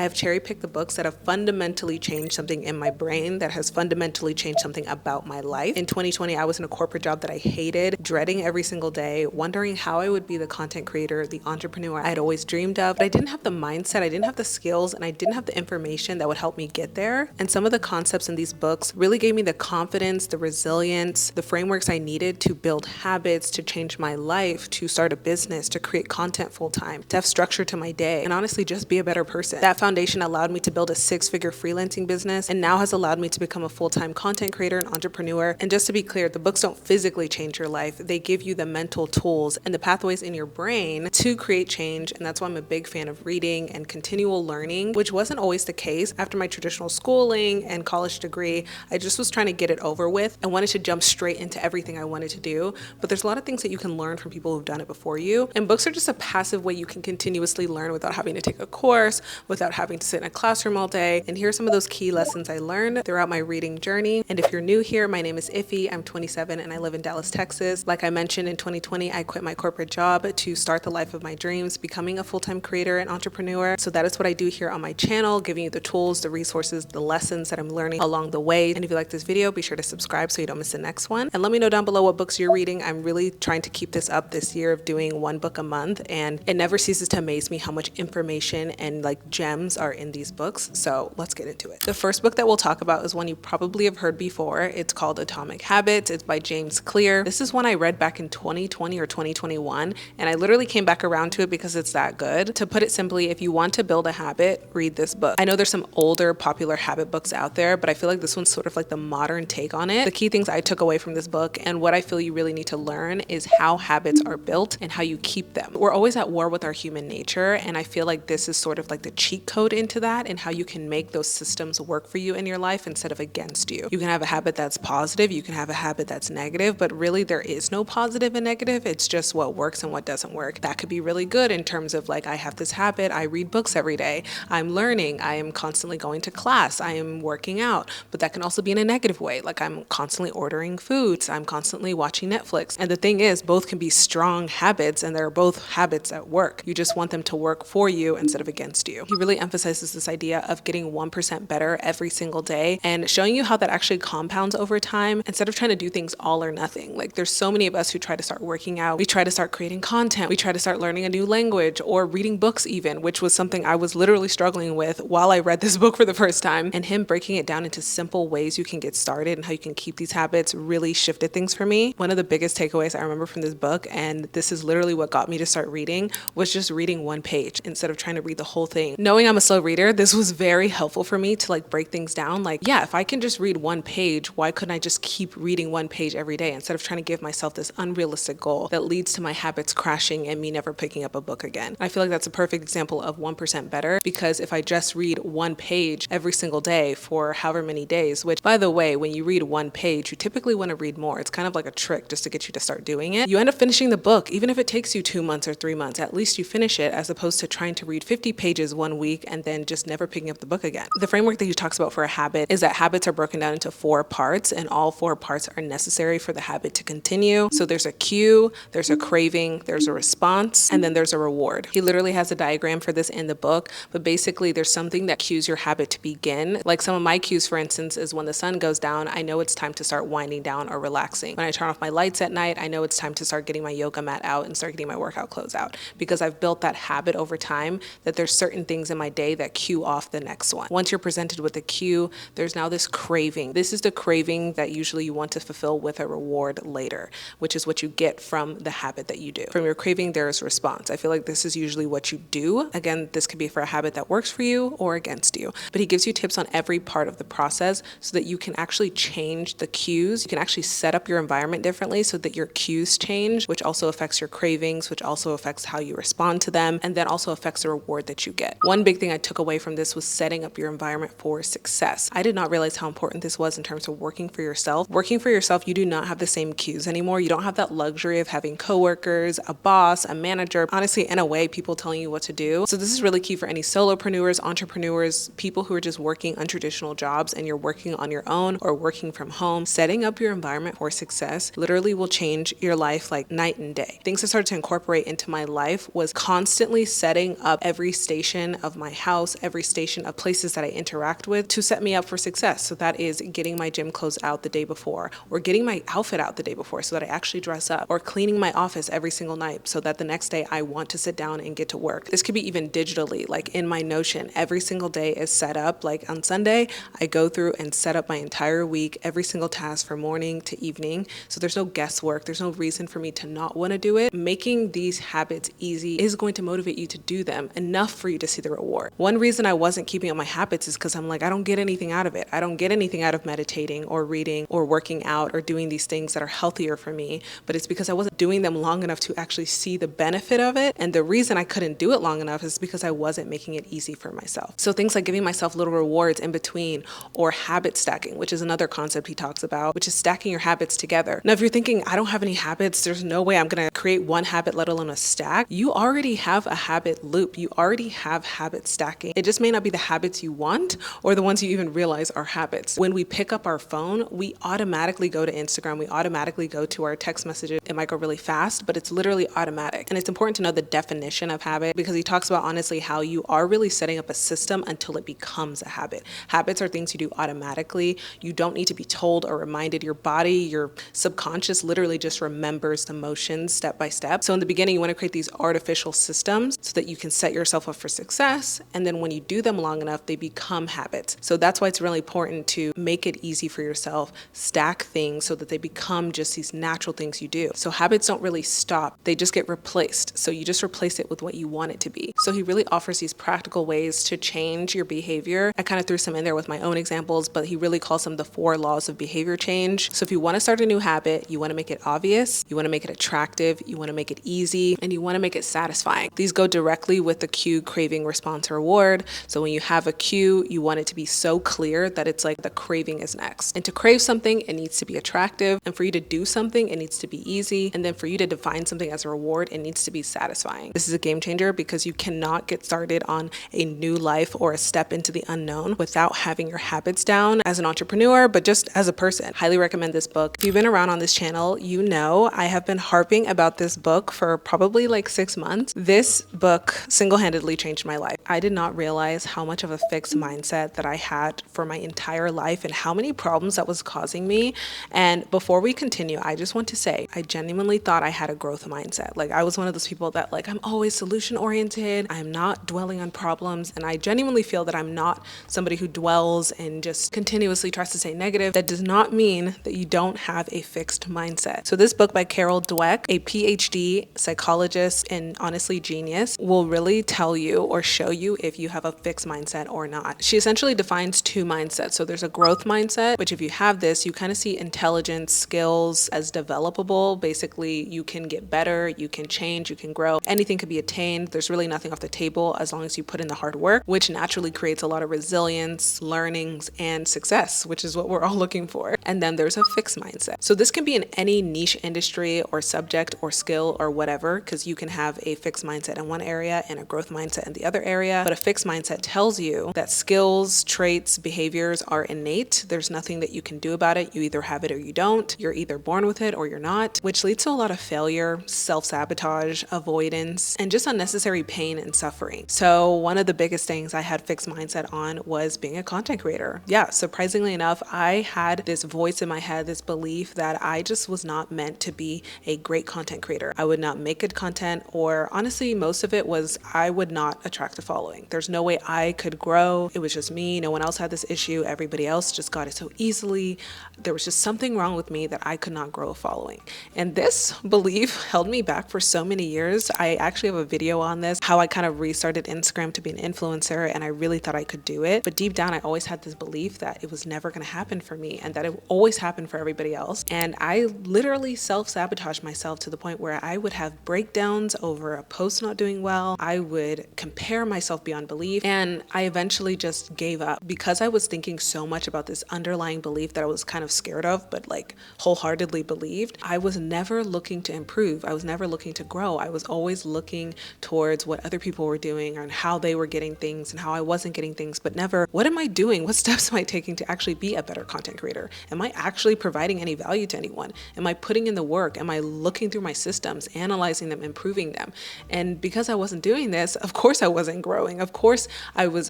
I have cherry picked the books that have fundamentally changed something in my brain, that has fundamentally changed something about my life. In 2020, I was in a corporate job that I hated, dreading every single day, wondering how I would be the content creator, the entrepreneur I had always dreamed of. But I didn't have the mindset, I didn't have the skills, and I didn't have the information that would help me get there. And some of the concepts in these books really gave me the confidence, the resilience, the frameworks I needed to build habits, to change my life, to start a business, to create content full time, to have structure to my day, and honestly just be a better person. That foundation allowed me to build a 6-figure freelancing business, and now has allowed me to become a full-time content creator and entrepreneur. And just to be clear, the books don't physically change your life. They give you the mental tools and the pathways in your brain to create change. And that's why I'm a big fan of reading and continual learning, which wasn't always the case. After my traditional schooling and college degree, I just was trying to get it over with and wanted to jump straight into everything I wanted to do. But there's a lot of things that you can learn from people who've done it before you. And books are just a passive way you can continuously learn without having to take a course, without having to sit in a classroom all day. And here are some of those key lessons I learned throughout my reading journey. And if you're new here, my name is Iffy. I'm 27 and I live in Dallas, Texas. Like I mentioned, in 2020, I quit my corporate job to start the life of my dreams, becoming a full-time creator and entrepreneur. So that is what I do here on my channel, giving you the tools, the resources, the lessons that I'm learning along the way. And if you like this video, be sure to subscribe so you don't miss the next one. And let me know down below what books you're reading. I'm really trying to keep this up this year of doing one book a month. And it never ceases to amaze me how much information and like gems are in these books. So let's get into it. The first book that we'll talk about is one you probably have heard before. It's called Atomic Habits. It's by James Clear. This is one I read back in 2020 or 2021, and I literally came back around to it because it's that good. To put it simply, if you want to build a habit, read this book. I know there's some older popular habit books out there, but I feel like this one's sort of like the modern take on it. The key things I took away from this book and what I feel you really need to learn is how habits are built and how you keep them. We're always at war with our human nature, and I feel like this is sort of like the cheat code into that and how you can make those systems work for you in your life instead of against you. You can have a habit that's positive, you can have a habit that's negative, but really there is no positive and negative. It's just what works and what doesn't work. That could be really good in terms of like, I have this habit, I read books every day, I'm learning, I am constantly going to class, I am working out, but that can also be in a negative way. Like I'm constantly ordering foods, I'm constantly watching Netflix. And the thing is, both can be strong habits and they're both habits at work. You just want them to work for you instead of against you. He really emphasizes this idea of getting 1% better every single day and showing you how that actually compounds over time instead of trying to do things all or nothing. Like there's so many of us who try to start working out, we try to start creating content, we try to start learning a new language or reading books even, which was something I was literally struggling with while I read this book for the first time. And him breaking it down into simple ways you can get started and how you can keep these habits really shifted things for me. One of the biggest takeaways I remember from this book, and this is literally what got me to start reading, was just reading one page instead of trying to read the whole thing. Knowing I'm a slow reader, this was very helpful for me to like break things down. Like, yeah, if I can just read one page, why couldn't I just keep reading one page every day instead of trying to give myself this unrealistic goal that leads to my habits crashing and me never picking up a book again? I feel like that's a perfect example of 1% better, because if I just read one page every single day for however many days, which by the way, when you read one page, you typically want to read more. It's kind of like a trick just to get you to start doing it. You end up finishing the book, even if it takes you 2 months or 3 months, at least you finish it, as opposed to trying to read 50 pages one week and then just never picking up the book again. The framework that he talks about for a habit is that habits are broken down into 4 parts, and all 4 parts are necessary for the habit to continue. So there's a cue, there's a craving, there's a response, and then there's a reward. He literally has a diagram for this in the book, but basically there's something that cues your habit to begin. Like some of my cues, for instance, is when the sun goes down, I know it's time to start winding down or relaxing. When I turn off my lights at night, I know it's time to start getting my yoga mat out and start getting my workout clothes out, because I've built that habit over time that there's certain things in my day that cue off the next one. Once you're presented with a cue, there's now this craving. This is the craving that usually you want to fulfill with a reward later, which is what you get from the habit that you do. From your craving, there is response. I feel like this is usually what you do. Again, this could be for a habit that works for you or against you, but he gives you tips on every part of the process so that you can actually change the cues. You can actually set up your environment differently so that your cues change, which also affects your cravings, which also affects how you respond to them, and then also affects the reward that you get. One big thing I took away from this was setting up your environment for success. I did not realize how important this was in terms of working for yourself. Working for yourself, you do not have the same cues anymore. You don't have that luxury of having coworkers, a boss, a manager, honestly, in a way, people telling you what to do. So this is really key for any solopreneurs, entrepreneurs, people who are just working untraditional jobs and you're working on your own or working from home. Setting up your environment for success literally will change your life like night and day. Things I started to incorporate into my life was constantly setting up every station of my house, every station of places that I interact with to set me up for success. So that is getting my gym clothes out the day before, or getting my outfit out the day before so that I actually dress up, or cleaning my office every single night so that the next day I want to sit down and get to work. This could be even digitally, like in my Notion, every single day is set up. Like on Sunday, I go through and set up my entire week, every single task from morning to evening. So there's no guesswork. There's no reason for me to not want to do it. Making these habits easy is going to motivate you to do them enough for you to see the reward. One reason I wasn't keeping up my habits is because I'm like, I don't get anything out of it. I don't get anything out of meditating or reading or working out or doing these things that are healthier for me. But it's because I wasn't doing them long enough to actually see the benefit of it. And the reason I couldn't do it long enough is because I wasn't making it easy for myself. So things like giving myself little rewards in between, or habit stacking, which is another concept he talks about, which is stacking your habits together. Now, if you're thinking, I don't have any habits, there's no way I'm going to create one habit, let alone a stack. You already have a habit loop. You already have habit stacking. It just may not be the habits you want or the ones you even realize are habits. When we pick up our phone, we automatically go to Instagram. We automatically go to our text messages. It might go really fast, but it's literally automatic. And it's important to know the definition of habit, because he talks about honestly how you are really setting up a system until it becomes a habit. Habits are things you do automatically. You don't need to be told or reminded. Your body, your subconscious literally just remembers the motions step by step. So in the beginning, you want to create these artificial systems so that you can set yourself up for success. And then when you do them long enough, they become habits. So that's why it's really important to make it easy for yourself, stack things so that they become just these natural things you do. So habits don't really stop. They just get replaced. So you just replace it with what you want it to be. So he really offers these practical ways to change your behavior. I kind of threw some in there with my own examples, but he really calls them the 4 laws of behavior change. So if you want to start a new habit, you want to make it obvious, you want to make it attractive, you want to make it easy, and you want to make it satisfying. These go directly with the cue, craving, response, reward. So when you have a cue, you want it to be so clear that it's like the craving is next. And to crave something, it needs to be attractive. And for you to do something, it needs to be easy. And then for you to define something as a reward, it needs to be satisfying. This is a game changer because you cannot get started on a new life or a step into the unknown without having your habits down as an entrepreneur, but just as a person. Highly recommend this book. If you've been around on this channel, you know I have been harping about this book for probably like 6 months. This book single-handedly changed my life. I did not realize how much of a fixed mindset that I had for my entire life and how many problems that was causing me. And before we continue, I just want to say, I genuinely thought I had a growth mindset. Like I was one of those people that like, I'm always solution oriented. I'm not dwelling on problems. And I genuinely feel that I'm not somebody who dwells and just continuously tries to say negative. That does not mean that you don't have a fixed mindset. So this book by Carol Dweck, a PhD psychologist and honestly genius, will really tell you or show you if you have a fixed mindset or not. She essentially defines 2 mindsets. So there's a growth mindset, which if you have this, you kind of see intelligence, skills as developable. Basically, you can get better, you can change, you can grow. Anything could be attained. There's really nothing off the table as long as you put in the hard work, which naturally creates a lot of resilience, learnings, and success, which is what we're all looking for. And then there's a fixed mindset. So this can be in any niche industry or subject or skill or whatever, because you can have a fixed mindset in one area and a growth mindset in the other area. But a fixed mindset tells you that skills, traits, behaviors are innate. There's nothing that you can do about it. You either have it or you don't. You're either born with it or you're not, which leads to a lot of failure, self-sabotage, avoidance, and just unnecessary pain and suffering. So one of the biggest things I had fixed mindset on was being a content creator. Yeah, surprisingly enough, I had this voice in my head, this belief that I just was not meant to be a great content creator. I would not make good content, or honestly, most of it was I would not attract a following. There's no way I could grow. It was just me. No one else had this issue. Everybody else just got it so easily. There was just something wrong with me that I could not grow a following. And this belief held me back for so many years. I actually have a video on this, how I kind of restarted Instagram to be an influencer, and I really thought I could do it. But deep down, I always had this belief that it was never going to happen for me and that it always happened for everybody else. And I literally self-sabotaged myself to the point where I would have breakdowns over a post not doing well. I would compare myself beyond belief. And I eventually just gave up because I was thinking so much about this underlying belief that I was kind of scared of, but like wholeheartedly believed. I was never looking to improve. I was never looking to grow. I was always looking towards what other people were doing and how they were getting things and how I wasn't getting things, but never, what am I doing? What steps am I taking to actually be a better content creator? Am I actually providing any value to anyone? Am I putting in the work? Am I looking through my systems, analyzing them, improving them? And because I wasn't doing this, of course I wasn't growing. growing. Of course, I was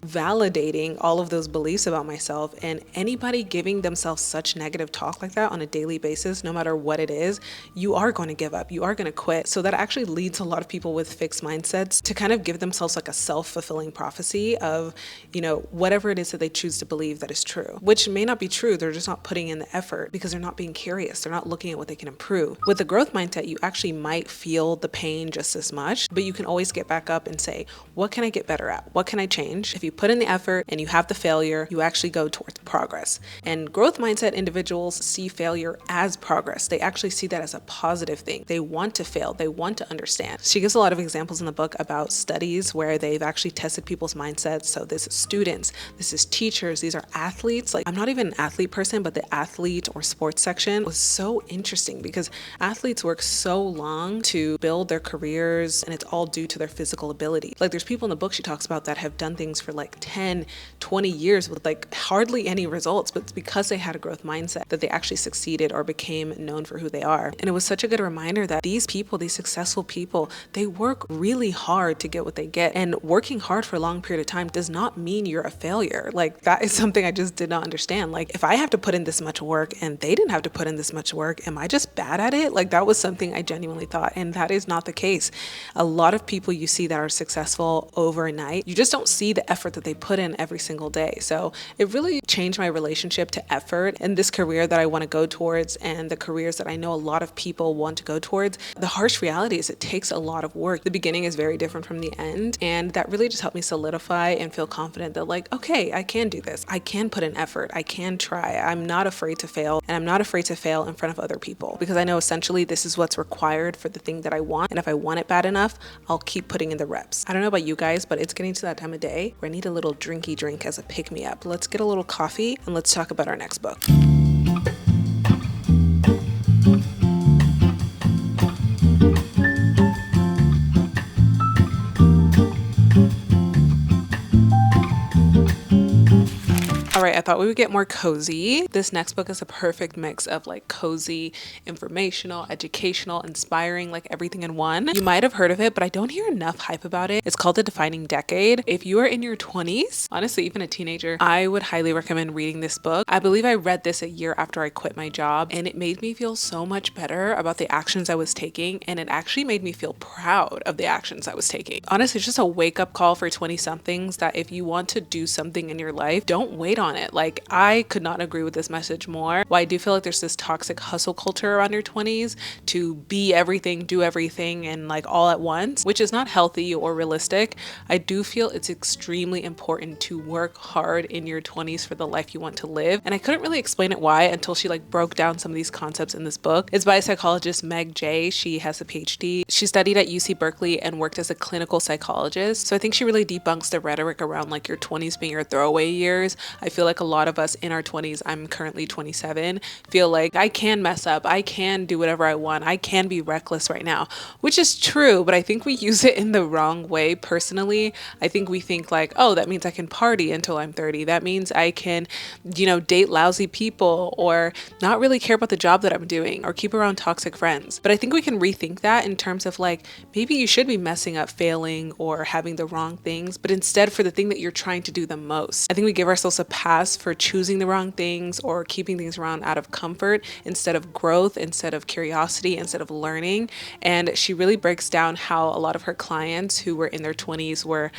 validating all of those beliefs about myself, and anybody giving themselves such negative talk like that on a daily basis, no matter what it is, you are going to give up. You are going to quit. So that actually leads a lot of people with fixed mindsets to kind of give themselves like a self-fulfilling prophecy of, whatever it is that they choose to believe that is true, which may not be true. They're just not putting in the effort because they're not being curious. They're not looking at what they can improve. With the growth mindset, you actually might feel the pain just as much, but you can always get back up and say, what can I get better at? What can I change? If you put in the effort and you have the failure, you actually go towards progress. And growth mindset individuals see failure as progress. They actually see that as a positive thing. They want to fail. They want to understand. She gives a lot of examples in the book about studies where they've actually tested people's mindsets. So this is students, this is teachers, these are athletes. Like, I'm not even an athlete person, but the athlete or sports section was so interesting because athletes work so long to build their careers, and it's all due to their physical ability. Like, there's people in the book she talks about that have done things for like 10, 20 years with like hardly any results, but it's because they had a growth mindset that they actually succeeded or became known for who they are. And it was such a good reminder that these people, these successful people, they work really hard to get what they get. And working hard for a long period of time does not mean you're a failure. Like, that is something I just did not understand. Like, if I have to put in this much work and they didn't have to put in this much work, am I just bad at it? Like, that was something I genuinely thought, and that is not the case. A lot of people you see that are successful overnight, you just don't see the effort that they put in every single day. So it really changed my relationship to effort and this career that I want to go towards, and the careers that I know a lot of people want to go towards. The harsh reality is it takes a lot of work. The beginning is very different from the end, and that really just helped me solidify and feel confident that, like, okay, I can do this. I can put in effort. I can try. I'm not afraid to fail, and I'm not afraid to fail in front of other people because I know essentially this is what's required for the thing that I want, and if I want it bad enough, I'll keep putting in the reps. I don't know about you guys, but it's getting to that time of day where I need a little drinky drink as a pick-me-up. Let's get a little coffee and let's talk about our next book. All right, I thought we would get more cozy. This next book is a perfect mix of like cozy, informational, educational, inspiring, like everything in one. You might have heard of it, but I don't hear enough hype about it. It's called The Defining Decade. If you are in your 20s, honestly, even a teenager, I would highly recommend reading this book. I believe I read this a year after I quit my job, and it made me feel so much better about the actions I was taking, and it actually made me feel proud of the actions I was taking. Honestly, it's just a wake-up call for 20-somethings that if you want to do something in your life, don't wait on it. Like, I could not agree with this message more. Well, I do feel like there's this toxic hustle culture around your 20s to be everything, do everything, and like all at once, which is not healthy or realistic. I do feel it's extremely important to work hard in your 20s for the life you want to live. And I couldn't really explain it why until she like broke down some of these concepts in this book. It's by psychologist Meg Jay. She has a PhD. She studied at UC Berkeley and worked as a clinical psychologist. So I think she really debunks the rhetoric around like your 20s being your throwaway years. I feel like a lot of us in our 20s, I'm currently 27, feel like I can mess up. I can do whatever I want. I can be reckless right now, which is true, but I think we use it in the wrong way. Personally, I think we think like, oh, that means I can party until I'm 30. That means I can, date lousy people or not really care about the job that I'm doing or keep around toxic friends. But I think we can rethink that in terms of like, maybe you should be messing up, failing, or having the wrong things, but instead for the thing that you're trying to do the most. I think we give ourselves a pass for choosing the wrong things or keeping things around out of comfort instead of growth, instead of curiosity, instead of learning. And she really breaks down how a lot of her clients who were in their 20s were,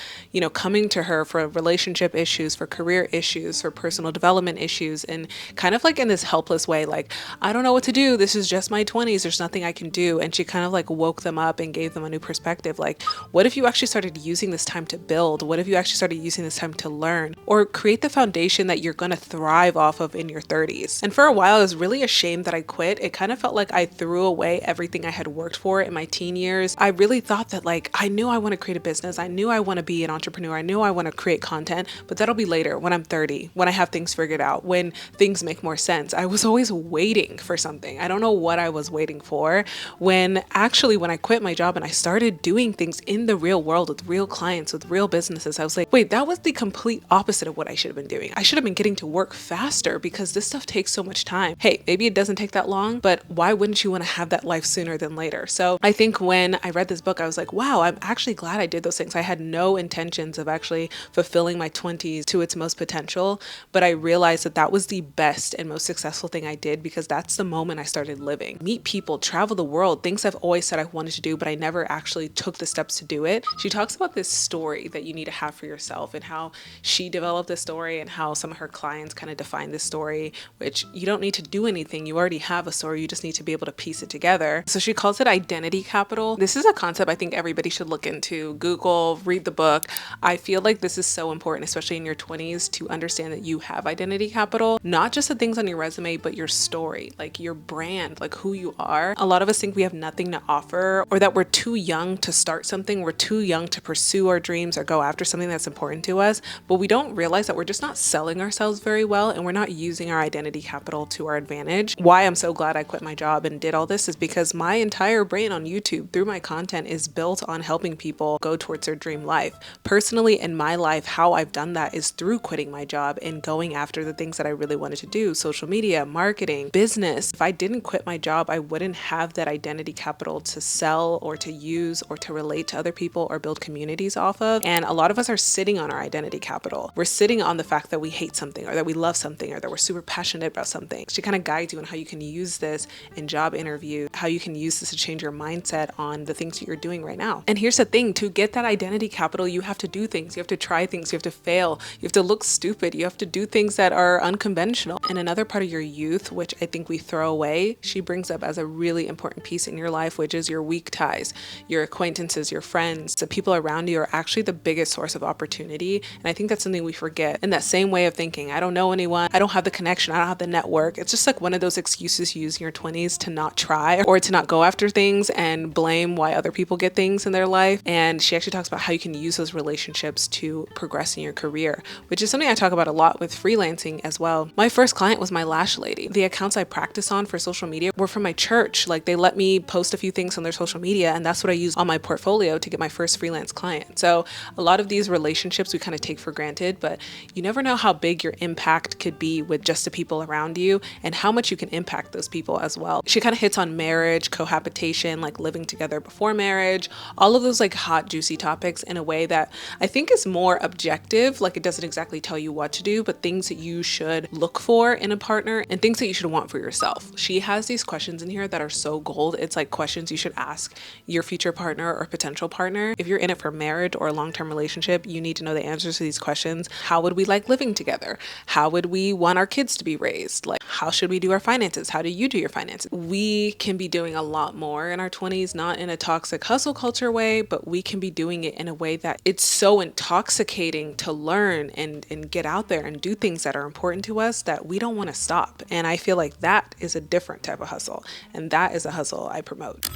coming to her for relationship issues, for career issues, for personal development issues, and kind of like in this helpless way, like, I don't know what to do. This is just my 20s. There's nothing I can do. And she kind of like woke them up and gave them a new perspective. Like, what if you actually started using this time to build? What if you actually started using this time to learn or create the foundation that you're going to thrive off of in your 30s? And for a while, I was really ashamed that I quit. It kind of felt like I threw away everything I had worked for in my teen years. I really thought that like, I knew I want to create a business. I knew I want to be an entrepreneur. I knew I want to create content, but that'll be later when I'm 30, when I have things figured out, when things make more sense. I was always waiting for something. I don't know what I was waiting for, when actually when I quit my job and I started doing things in the real world with real clients, with real businesses, I was like, wait, that was the complete opposite of what I should have been doing. I should have been getting to work faster because this stuff takes so much time. Hey, maybe it doesn't take that long, but why wouldn't you want to have that life sooner than later? So I think when I read this book, I was like, wow, I'm actually glad I did those things. I had no intentions of actually fulfilling my 20s to its most potential, but I realized that that was the best and most successful thing I did because that's the moment I started living. Meet people, travel the world, things I've always said I wanted to do, but I never actually took the steps to do it. She talks about this story that you need to have for yourself and how she developed this story and how some of her clients kind of define this story, which you don't need to do anything. You already have a story. You just need to be able to piece it together. So she calls it identity capital. This is a concept I think everybody should look into. Google, read the book. I feel like this is so important, especially in your 20s, to understand that you have identity capital, not just the things on your resume, but your story, like your brand, like who you are. A lot of us think we have nothing to offer or that we're too young to start something. We're too young to pursue our dreams or go after something that's important to us, but we don't realize that we're just not selling ourselves very well and we're not using our identity capital to our advantage. Why I'm so glad I quit my job and did all this is because my entire brain on YouTube through my content is built on helping people go towards their dream life. Personally, in my life, how I've done that is through quitting my job and going after the things that I really wanted to do: social media, marketing, business. If I didn't quit my job, I wouldn't have that identity capital to sell or to use or to relate to other people or build communities off of. And a lot of us are sitting on our identity capital. We're sitting on the fact that we hate something or that we love something or that we're super passionate about something. She kind of guides you on how you can use this in job interview, how you can use this to change your mindset on the things that you're doing right now. And here's the thing, to get that identity capital, you have to do things, you have to try things, you have to fail, you have to look stupid, you have to do things that are unconventional. And another part of your youth, which I think we throw away, she brings up as a really important piece in your life, which is your weak ties, your acquaintances, your friends, the people around you are actually the biggest source of opportunity. And I think that's something we forget. In that same way of thinking, I don't know anyone, I don't have the connection, I don't have the network. It's just like one of those excuses you use in your 20s to not try or to not go after things and blame why other people get things in their life. And she actually talks about how you can use those relationships to progress in your career, which is something I talk about a lot with freelancing as well. My first client was my lash lady. The accounts I practice on for social media were from my church. Like, they let me post a few things on their social media, and that's what I use on my portfolio to get my first freelance client. So a lot of these relationships we kind of take for granted, but you never know how big your impact could be with just the people around you and how much you can impact those people as well. She kind of hits on marriage, cohabitation, like living together before marriage, all of those like hot, juicy topics in a way that I think is more objective. Like, it doesn't exactly tell you what to do, but things that you should look for in a partner and things that you should want for yourself. She has these questions in here that are so gold. It's like questions you should ask your future partner or potential partner. If you're in it for marriage or a long-term relationship, you need to know the answers to these questions. How would we like living together? How would we want our kids to be raised? Like, how should we do our finances? How do you do your finances? We can be doing a lot more in our 20s, not in a toxic hustle culture way, but we can be doing it in a way that it's so intoxicating to learn and get out there and do things that are important to us that we don't want to stop. And I feel like that is a different type of hustle. And that is a hustle I promote.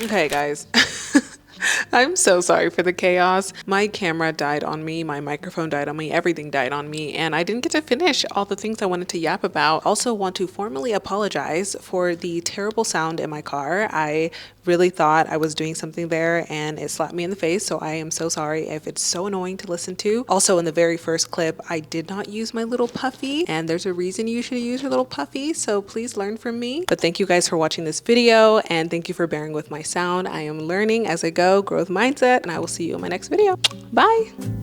Okay, guys. I'm so sorry for the chaos. My camera died on me, my microphone died on me, everything died on me, and I didn't get to finish all the things I wanted to yap about. Also want to formally apologize for the terrible sound in my car. I really thought I was doing something there and it slapped me in the face, so I am so sorry if it's so annoying to listen to. Also, in the very first clip, I did not use my little puffy, and there's a reason you should use your little puffy, so please learn from me. But thank you guys for watching this video, and thank you for bearing with my sound. I am learning as I go, growth mindset, and I will see you in my next video. Bye!